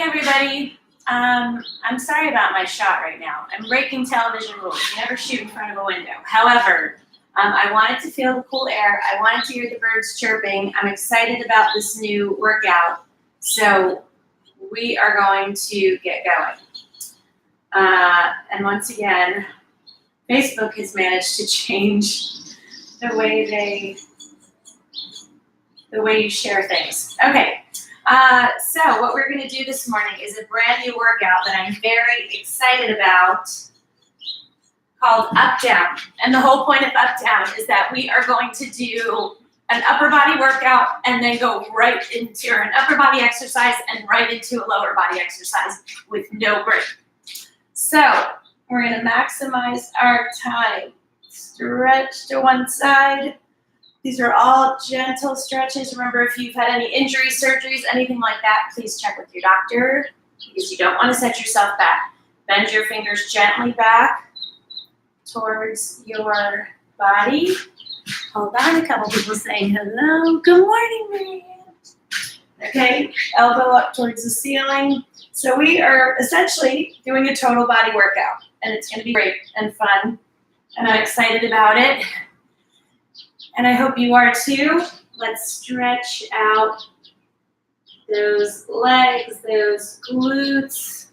everybody. I'm sorry about my shot right now. I'm breaking television rules. You never shoot in front of a window. However, I wanted to feel the cool air. I wanted to hear the birds chirping. I'm excited about this new workout. So we are going to get going. And once again, Facebook has managed to change the way you share things. Okay. So what we're going to do this morning is a brand new workout that I'm very excited about called Up Down. And the whole point of Up Down is that we are going to do an upper body workout and then go right into an upper body exercise and right into a lower body exercise with no break. So we're going to maximize our time. Stretch to one side. These are all gentle stretches. Remember, if you've had any injuries, surgeries, anything like that, please check with your doctor because you don't want to set yourself back. Bend your fingers gently back towards your body. Hold on, a couple people saying hello. Good morning, Marianne. Okay, elbow up towards the ceiling. So we are essentially doing a total body workout, and it's going to be great and fun, and I'm excited about it. And I hope you are too. Let's stretch out those legs, those glutes.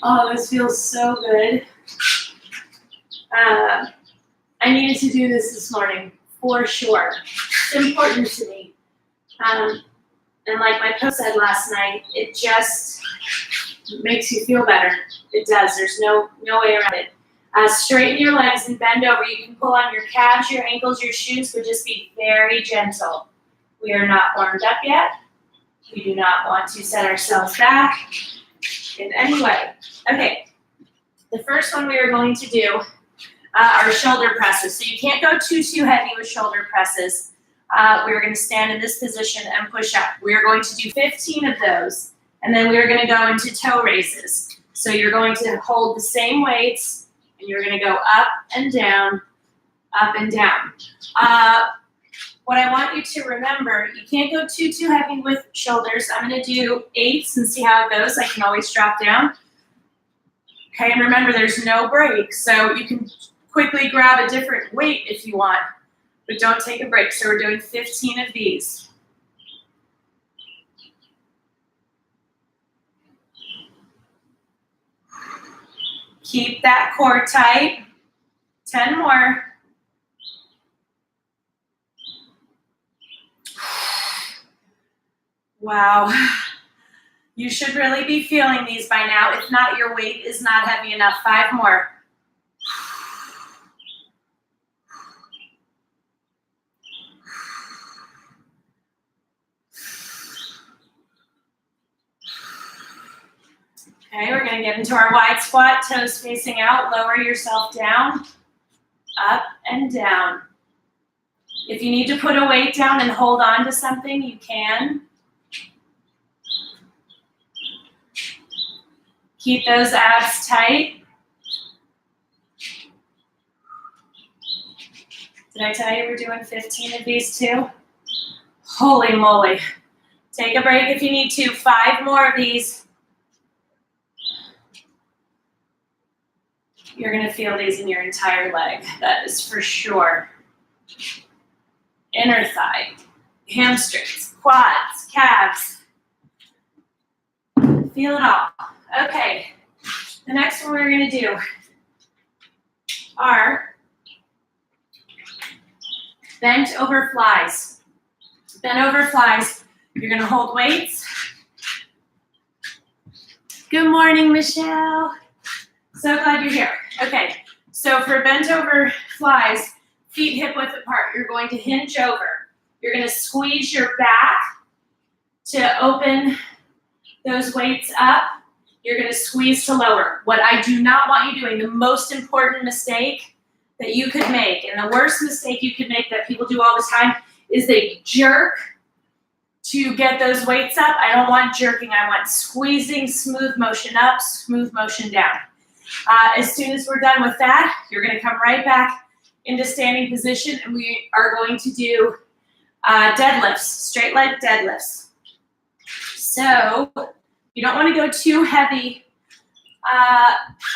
Oh, this feels so good. I needed to do this morning, for sure. It's important to me. And like my post said last night, it just makes you feel better. It does. There's no way around it. Straighten your legs and bend over. You can pull on your calves, your ankles, your shoes, but just be very gentle. We are not warmed up yet. We do not want to set ourselves back in any way. Okay, the first one we are going to do are shoulder presses. So you can't go too heavy with shoulder presses. We're going to stand in this position and push up. We are going to do 15 of those, and then we are going to go into toe raises. So you're going to hold the same weights, and you're going to go up and down, up and down. What I want you to remember, you can't go too heavy with shoulders. I'm going to do 8s and see how it goes. I can always drop down. Okay, and remember, there's no break, so you can quickly grab a different weight if you want, but don't take a break. So we're doing 15 of these. Keep that core tight. 10 more. Wow. You should really be feeling these by now. If not, your weight is not heavy enough. 5 more. Okay, we're going to get into our wide squat, toes facing out. Lower yourself down, up and down. If you need to put a weight down and hold on to something, you can. Keep those abs tight. Did I tell you we're doing 15 of these too? Holy moly. Take a break if you need to. 5 more of these. You're going to feel these in your entire leg. That is for sure. Inner thigh, hamstrings, quads, calves. Feel it all. Okay. The next one we're going to do are bent over flies. Bent over flies. You're going to hold weights. Good morning, Michelle. So glad you're here. Okay, so for bent over flies, feet hip width apart, you're going to hinge over. You're going to squeeze your back to open those weights up. You're going to squeeze to lower. What I do not want you doing, the most important mistake that you could make, and the worst mistake you could make that people do all the time, is they jerk to get those weights up. I don't want jerking. I want squeezing, smooth motion up, smooth motion down. As soon as we're done with that, you're going to come right back into standing position, and we are going to do deadlifts, straight leg deadlifts. So You don't want to go too heavy.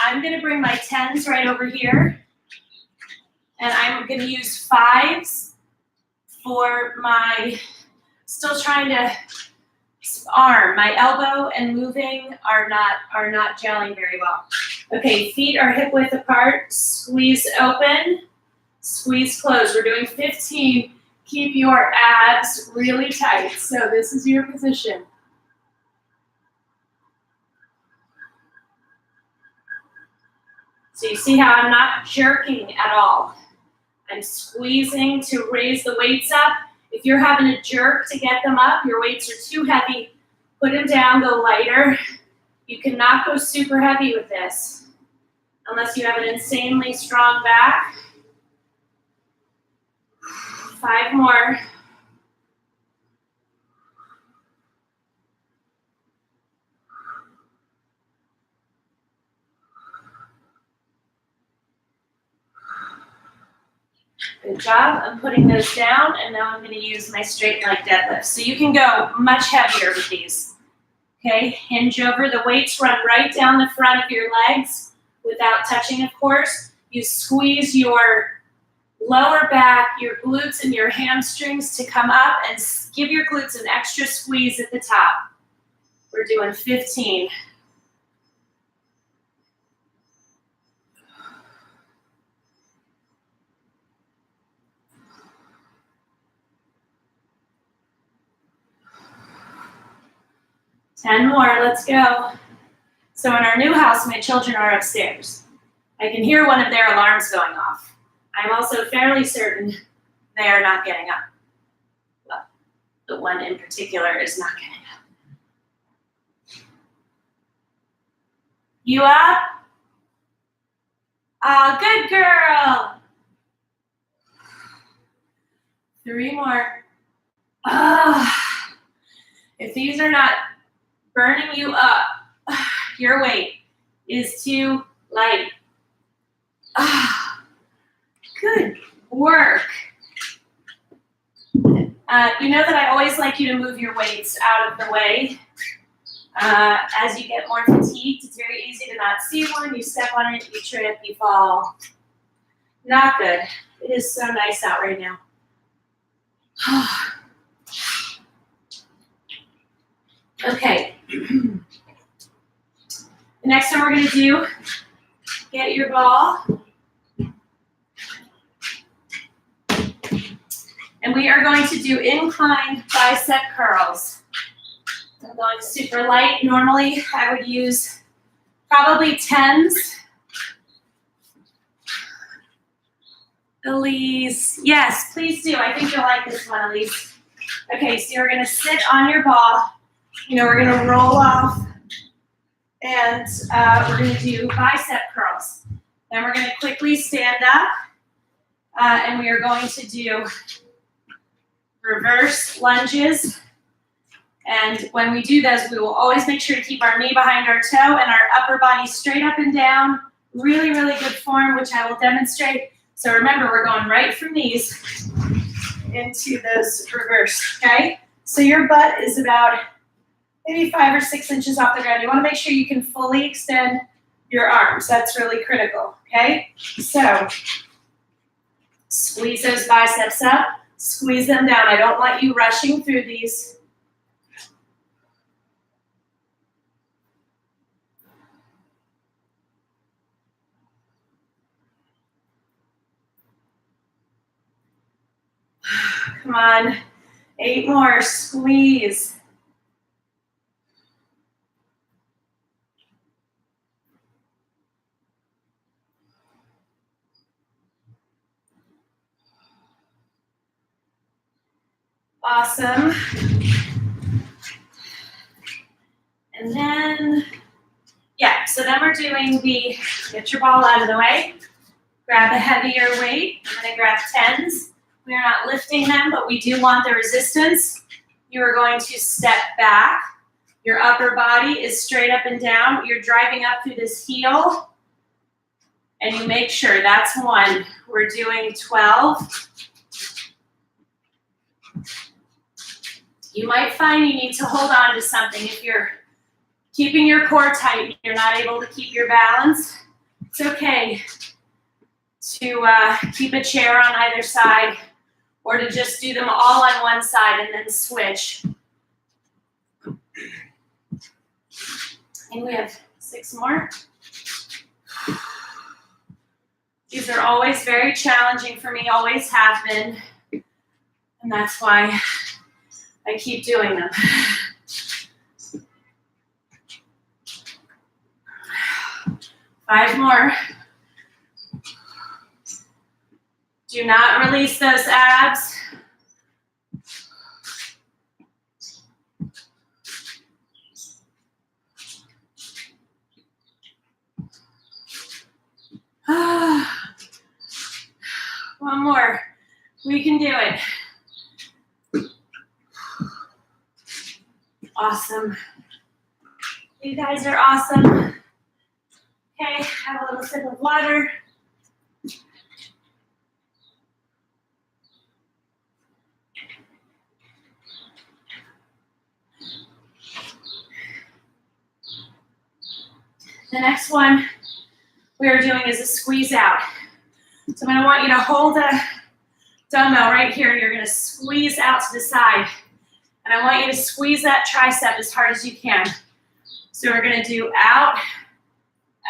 I'm going to bring my 10s right over here. And I'm going to use 5s for my, still trying to arm. My elbow and moving are not gelling very well. Okay, feet are hip width apart. Squeeze open, squeeze close. We're doing 15. Keep your abs really tight. So this is your position. So you see how I'm not jerking at all. I'm squeezing to raise the weights up. If you're having a jerk to get them up, your weights are too heavy, put them down, go lighter. You cannot go super heavy with this unless you have an insanely strong back. 5 more. Good job. I'm putting those down, and now I'm going to use my straight leg deadlift. So you can go much heavier with these. Okay, hinge over. The weights run right down the front of your legs without touching, of course. You squeeze your lower back, your glutes, and your hamstrings to come up, and give your glutes an extra squeeze at the top. We're doing 15. Ten more, let's go. So in our new house, my children are upstairs. I can hear one of their alarms going off. I'm also fairly certain they are not getting up. Well, the one in particular is not getting up. You up? Oh, good girl. 3 more. If these are not burning you up, your weight is too light. Good work. You know that I always like you to move your weights out of the way. As you get more fatigued, it's very easy to not see one. You step on it, you trip, you fall. Not good. It is so nice out right now. Okay. The next one we're going to do, get your ball. And we are going to do incline bicep curls. I'm going super light. Normally, I would use probably 10s. Elise, yes, please do. I think you'll like this one, Elise. Okay, so you're going to sit on your ball. You know, we're going to roll off, and we're going to do bicep curls. Then we're going to quickly stand up, and we are going to do reverse lunges. And when we do those, we will always make sure to keep our knee behind our toe and our upper body straight up and down. Really, really good form, which I will demonstrate. So remember, we're going right from these into those reverse, okay? So your butt is about maybe 5 or 6 inches off the ground. You want to make sure you can fully extend your arms. That's really critical, okay? So squeeze those biceps up, squeeze them down. I don't want you rushing through these. Come on, 8 more, squeeze. Awesome. And then, yeah, so then we're doing the, get your ball out of the way, grab a heavier weight. I'm going to grab 10s. We are not lifting them, but we do want the resistance. You are going to step back. Your upper body is straight up and down. You're driving up through this heel. And you make sure that's 1. We're doing 12. You might find you need to hold on to something if you're Keeping your core tight. You're not able to keep your balance. It's okay to keep a chair on either side or to just do them all on one side and then switch. And we have 6 more. These are always very challenging for me, always have been. And that's why I keep doing them. Five more. Do not release those abs. One more. We can do it. Awesome. You guys are awesome. Okay, have a little sip of water. The next one we are doing is a squeeze out. So I'm going to want you to hold a dumbbell right here. You're going to squeeze out to the side. And I want you to squeeze that tricep as hard as you can. So we're going to do out,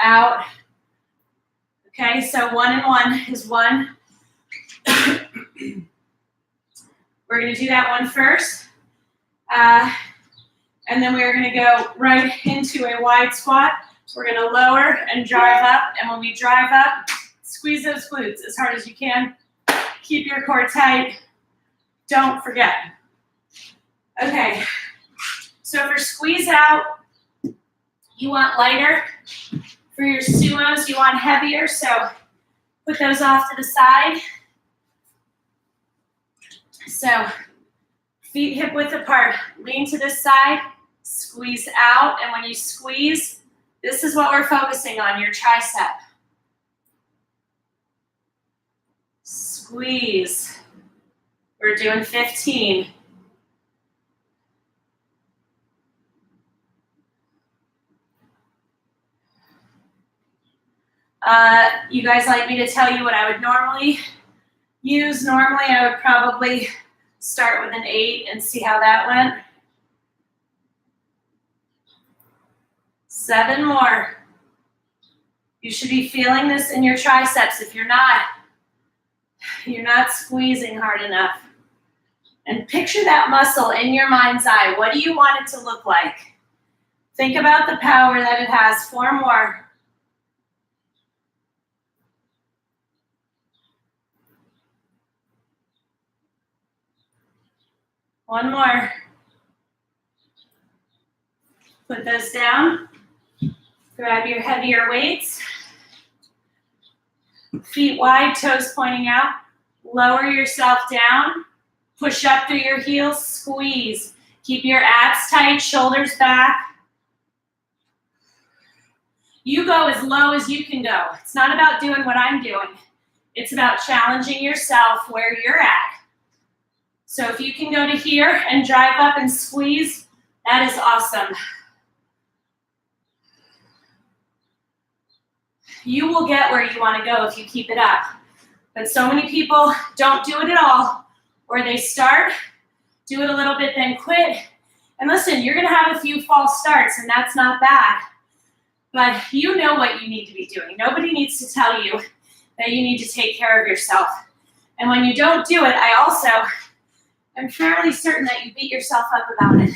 out. Okay, so 1 and 1 is 1. We're going to do that one first. And then we're going to go right into a wide squat. We're going to lower and drive up. And when we drive up, squeeze those glutes as hard as you can. Keep your core tight. Don't forget. Okay, so for squeeze out, you want lighter. For your sumos, you want heavier, so put those off to the side. So feet hip width apart, lean to this side, squeeze out, and when you squeeze, this is what we're focusing on, your tricep. Squeeze. We're doing 15. You guys like me to tell you what I would normally use? Normally, I would probably start with an 8 and see how that went. 7 more. You should be feeling this in your triceps. If you're not squeezing hard enough. And picture that muscle in your mind's eye. What do you want it to look like? Think about the power that it has. 4 more. One more. Put those down. Grab your heavier weights. Feet wide, toes pointing out. Lower yourself down. Push up through your heels. Squeeze. Keep your abs tight, shoulders back. You go as low as you can go. It's not about doing what I'm doing. It's about challenging yourself where you're at. So if you can go to here and drive up and squeeze, that is awesome. You will get where you want to go if you keep it up. But so many people don't do it at all, or they start, do it a little bit, then quit. And listen, you're going to have a few false starts, and that's not bad. But you know what you need to be doing. Nobody needs to tell you that you need to take care of yourself. And when you don't do it, I also am fairly certain that you beat yourself up about it.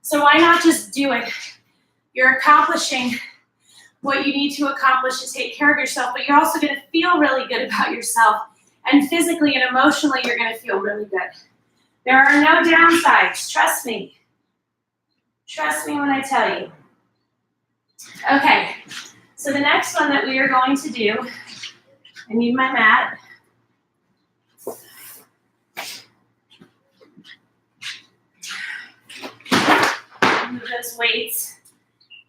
So why not just do it? You're accomplishing what you need to accomplish to take care of yourself, but you're also going to feel really good about yourself. And physically and emotionally, you're going to feel really good. There are no downsides. Trust me. Trust me when I tell you. Okay, so the next one that we are going to do, I need my mat. Move those weights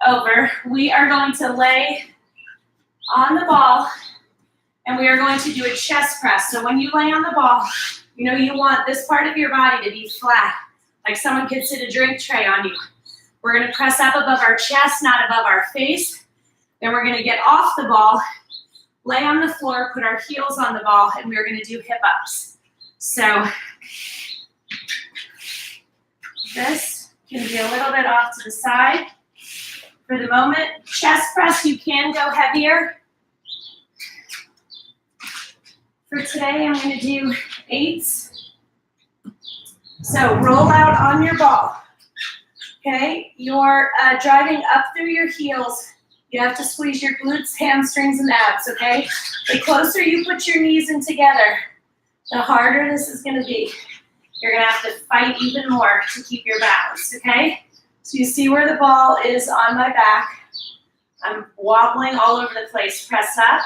over. We are going to lay on the ball and we are going to do a chest press. So when you lay on the ball, you know you want this part of your body to be flat, like someone could sit a drink tray on you. We're gonna press up above our chest, not above our face. Then we're gonna get off the ball, lay on the floor, put our heels on the ball, and we're gonna do hip ups. So this can be a little bit off to the side. For the moment, chest press, you can go heavier. For today, I'm gonna do 8s. So roll out on your ball, okay? You're driving up through your heels. You have to squeeze your glutes, hamstrings, and abs, okay? The closer you put your knees in together, the harder this is gonna be. You're gonna have to fight even more to keep your balance, okay? So you see where the ball is on my back. I'm wobbling all over the place. Press up,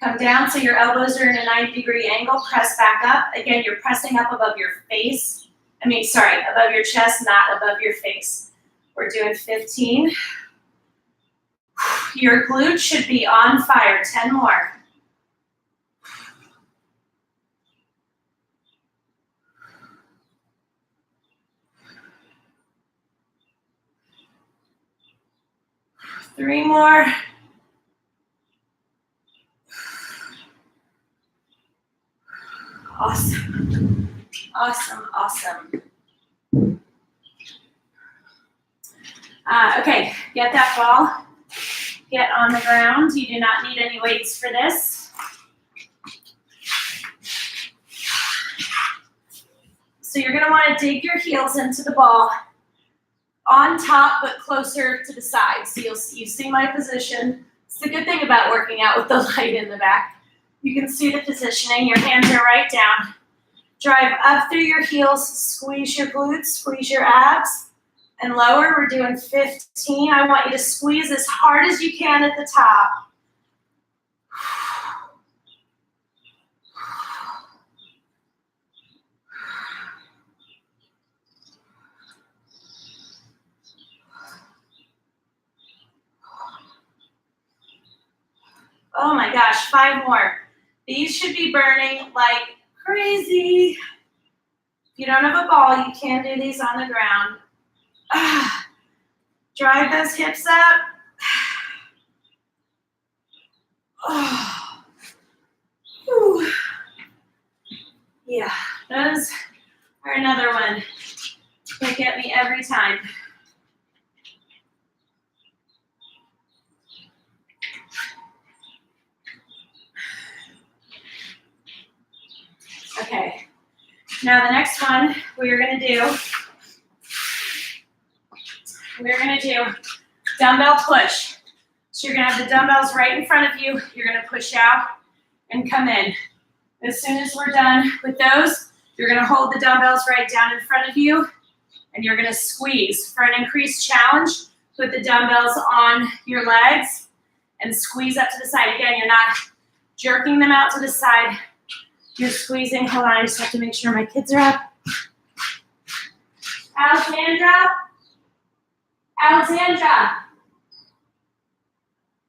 come down so your elbows are in a 90-degree angle. Press back up. Again, you're pressing up above your face. Above your chest, not above your face. We're doing 15. Your glutes should be on fire. 10 more. Three more. Awesome. Awesome, awesome. Okay, get that ball. Get on the ground. You do not need any weights for this. So you're gonna wanna dig your heels into the ball on top, but closer to the side. So you see my position. It's the good thing about working out with the light in the back. You can see the positioning. Your hands are right down. Drive up through your heels. Squeeze your glutes, squeeze your abs, and lower. We're doing 15. I want you to squeeze as hard as you can at the top. Oh my gosh, 5 more. These should be burning like crazy. If you don't have a ball, you can do these on the ground. Drive those hips up. Yeah, those are another one that get me every time. Okay, now the next one we're gonna do dumbbell push. So you're gonna have the dumbbells right in front of you. You're gonna push out and come in. As soon as we're done with those, you're gonna hold the dumbbells right down in front of you and you're gonna squeeze. For an increased challenge, put the dumbbells on your legs and squeeze up to the side. Again, you're not jerking them out to the side. You're squeezing. Hold on, I just have to make sure my kids are up. Alexandra,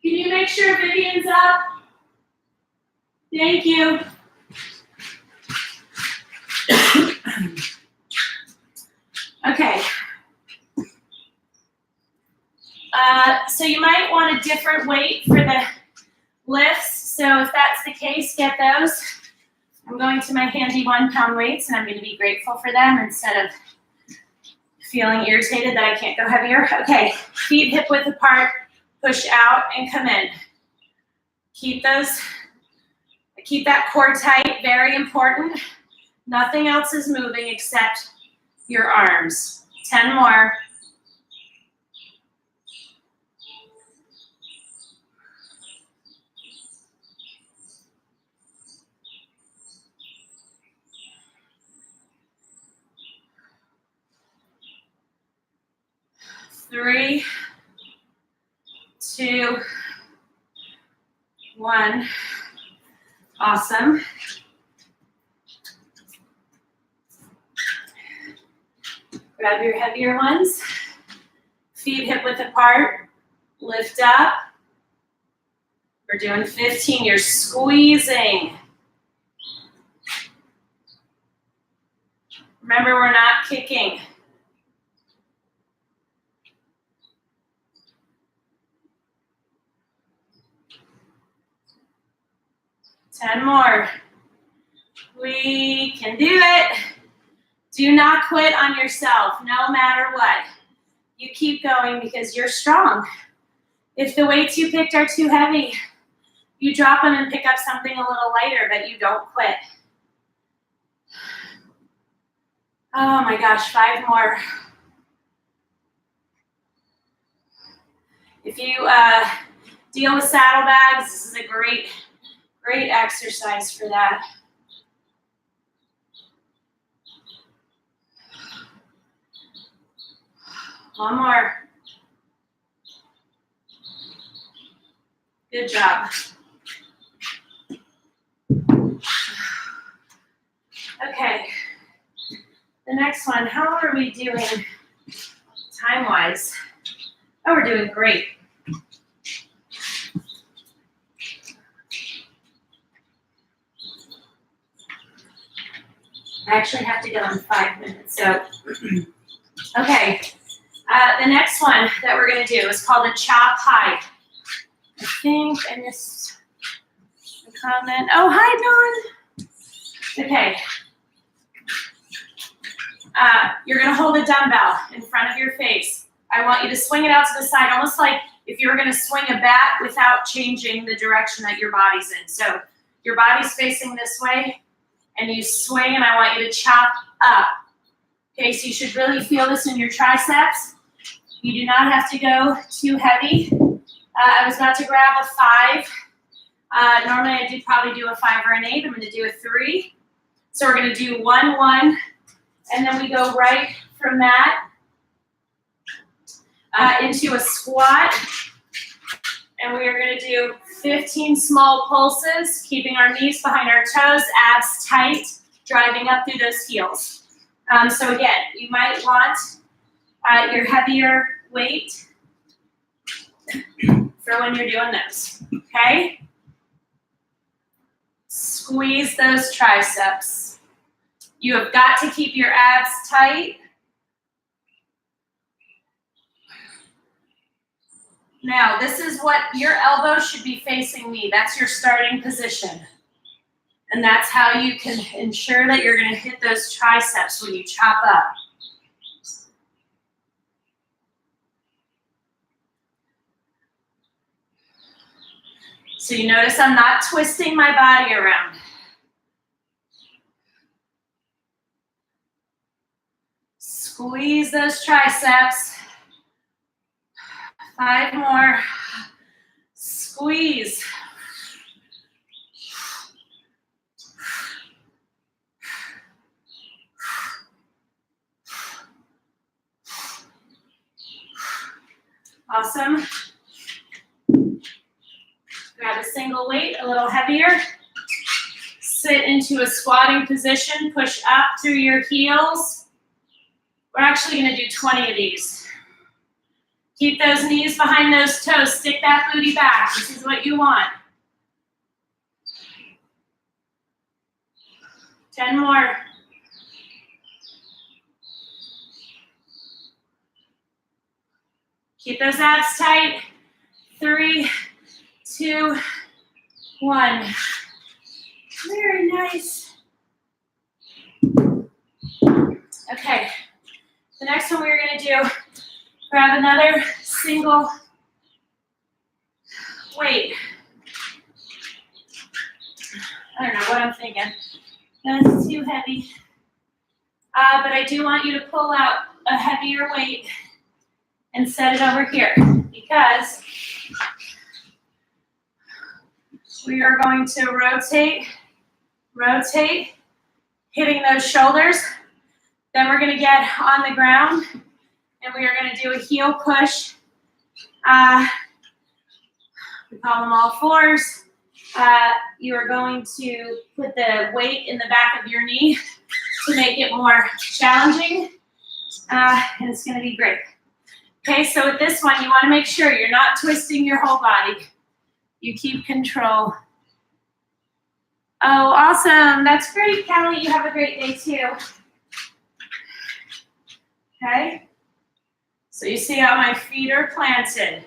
can you make sure Vivian's up? Thank you. Okay. So you might want a different weight for the lifts. So if that's the case, get those. I'm going to my handy 1-pound weights and I'm going to be grateful for them instead of feeling irritated that I can't go heavier. Okay, feet hip width apart, push out and come in. Keep that core tight, very important. Nothing else is moving except your arms. 10 more. Three, 2, 1. Awesome. Grab your heavier ones. Feet hip width apart. Lift up. We're doing 15. You're squeezing. Remember, we're not kicking. 10 more. We can do it. Do not quit on yourself, no matter what. You keep going because you're strong. If the weights you picked are too heavy, you drop them and pick up something a little lighter, but you don't quit. Oh my gosh, 5 more. If you deal with saddlebags, this is a great exercise for that. One more. Good job. Okay. The next one, how are we doing time-wise? Oh, we're doing great. I actually have to go in 5 minutes, so. Okay. The next one that we're going to do is called a chop high. I think I missed a comment. Oh, hi, Dawn. Okay. You're going to hold a dumbbell in front of your face. I want you to swing it out to the side, almost like if you were going to swing a bat without changing the direction that your body's in. So your body's facing this way, and you swing, and I want you to chop up. Okay, so you should really feel this in your triceps. You do not have to go too heavy. I was about to grab a 5. Normally I do probably do a 5 or an 8. I'm going to do a 3. So we're going to do 1, 1, and then we go right from that into a squat. And we are going to do 15 small pulses, keeping our knees behind our toes, abs tight, driving up through those heels. So again, you might want your heavier weight for when you're doing those, okay? Squeeze those triceps. You have got to keep your abs tight. Now, this is what your elbow should be facing me. That's your starting position. And that's how you can ensure that you're going to hit those triceps when you chop up. So you notice I'm not twisting my body around. Squeeze those triceps. 5 more. Squeeze. Awesome. Grab a single weight, a little heavier. Sit into a squatting position. Push up through your heels. We're actually going to do 20 of these. Keep those knees behind those toes. Stick that booty back. This is what you want. 10 more. Keep those abs tight. 3, 2, 1. Very nice. Okay. The next one we're going to do, grab another single weight. I don't know what I'm thinking. That's too heavy. But I do want you to pull out a heavier weight and set it over here because we are going to rotate, hitting those shoulders. Then we're going to get on the ground and we are going to do a heel push. We call them all fours. You are going to put the weight in the back of your knee to make it more challenging, and it's going to be great. Okay, so with this one, you want to make sure you're not twisting your whole body. You keep control. Oh, awesome. That's great, Kelly. You have a great day, too. Okay, so you see how my feet are planted.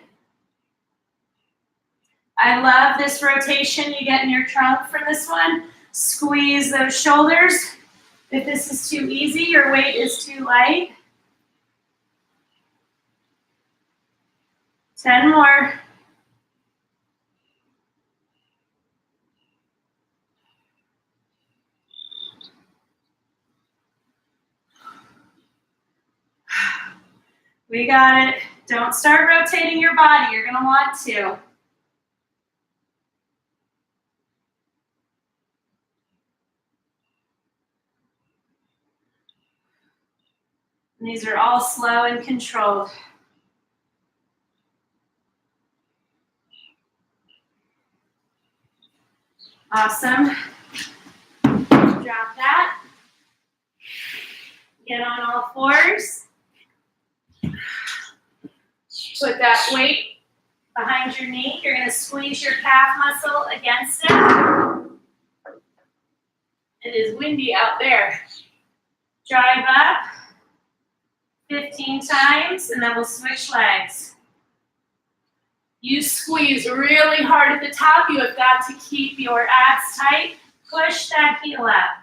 I love this rotation you get in your trunk for this one. Squeeze those shoulders. If this is too easy, your weight is too light. 10 more. We got it. Don't start rotating your body. You're going to want to. And these are all slow and controlled. Awesome. Drop that. Get on all fours. Put that weight behind your knee. You're going to squeeze your calf muscle against it. It is windy out there. Drive up 15 times, and then we'll switch legs. You squeeze really hard at the top. You have got to keep your abs tight. Push that heel up.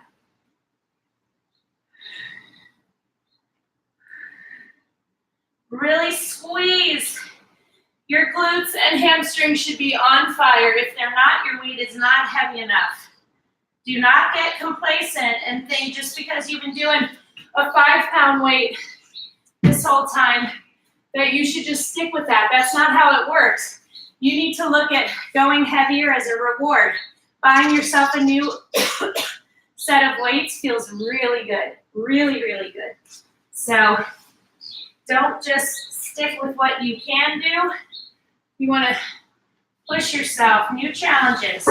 Really squeeze. Your glutes and hamstrings should be on fire. If they're not, your weight is not heavy enough. Do not get complacent and think just because you've been doing a 5-pound weight this whole time that you should just stick with that. That's not how it works. You need to look at going heavier as a reward. Buying yourself a new set of weights feels really good. Really, really good. So don't just stick with what you can do. You want to push yourself, new challenges.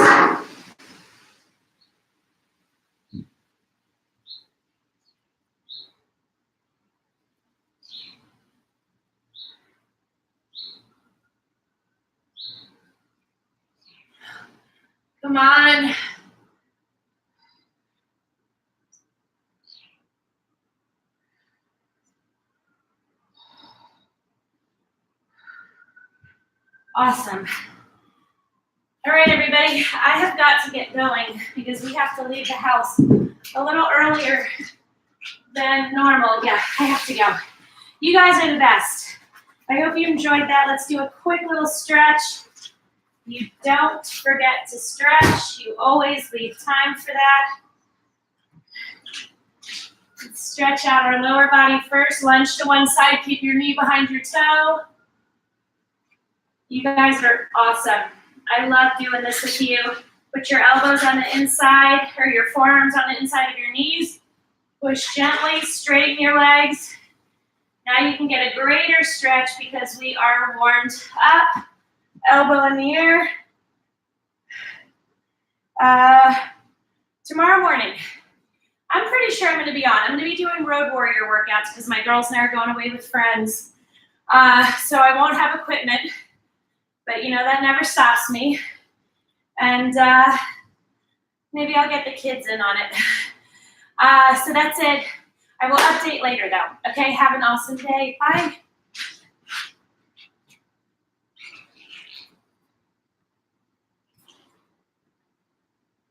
Come on. Awesome. All right, everybody, I have got to get going because we have to leave the house a little earlier than normal. Yeah, I have to go. You guys are the best. I hope you enjoyed that. Let's do a quick little stretch. You don't forget to stretch. You always leave time for that. Let's stretch out our lower body first. Lunge to one side. Keep your knee behind your toe. You guys are awesome. I love doing this with you. Put your elbows on the inside or your forearms on the inside of your knees. Push gently, straighten your legs. Now you can get a greater stretch because we are warmed up. Elbow in the air. Tomorrow morning, I'm pretty sure I'm going to be on. I'm going to be doing road warrior workouts because my girls and I are going away with friends. So I won't have equipment. But, you know, that never stops me. And maybe I'll get the kids in on it. So that's it. I will update later, though. Okay, have an awesome day. Bye.